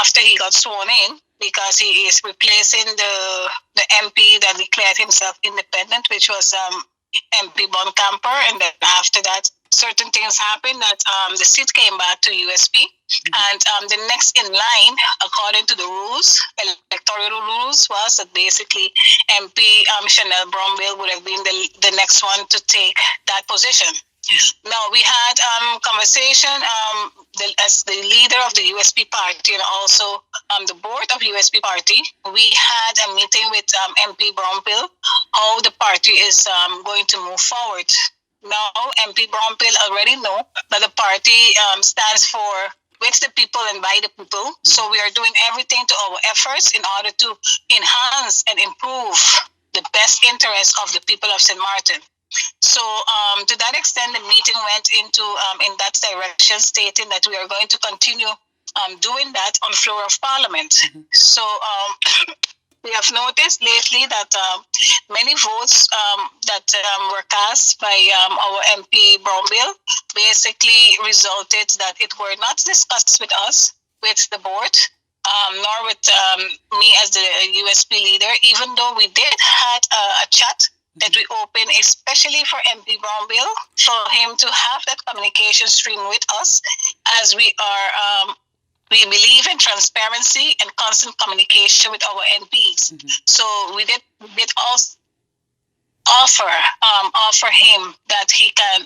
after he got sworn in, because he is replacing the MP that declared himself independent, which was MP Buncamper, and then after that, certain things happened that the seat came back to USP, and the next in line, according to the rules, electoral rules, was that basically MP Chanel Brownbill would have been the next one to take that position. Now, we had conversation as the leader of the USP party and also the board of USP party. We had a meeting with MP Brownbill, how the party is going to move forward. Now, MP Brownbill already know that the party stands for with the people and by the people. So we are doing everything to our efforts in order to enhance and improve the best interest of the people of St. Maarten. So to that extent, the meeting went into in that direction, stating that we are going to continue doing that on floor of Parliament. So we have noticed lately that many votes that were cast by our MP Brownbill basically resulted that it were not discussed with us, with the board, nor with me as the USP leader, even though we did had a chat that we open especially for MP Brownbill, for him to have that communication stream with us, as we are we believe in transparency and constant communication with our MPs. So we did also offer him that he can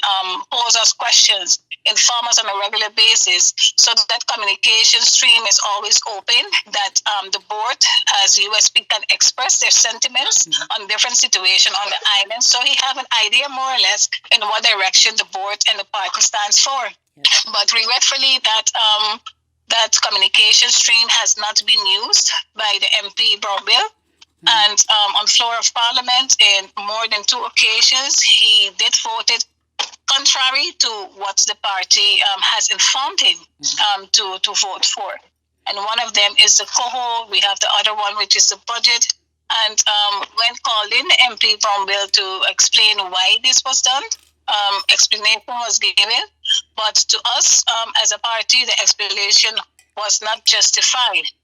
pose us questions, inform us on a regular basis, so that communication stream is always open, that the board as USP can express their sentiments on different situations on the island, so he have an idea more or less in what direction the board and the party stands for. But regretfully, that communication stream has not been used by the MP Brownbill. And on floor of Parliament, in more than 2 occasions, he did voted contrary to what the party has informed him to vote for. And one of them is the COHO. We have the other one, which is the budget. And when called in, MP Brownbill to explain why this was done, explanation was given. But to us, as a party, the explanation was not justified.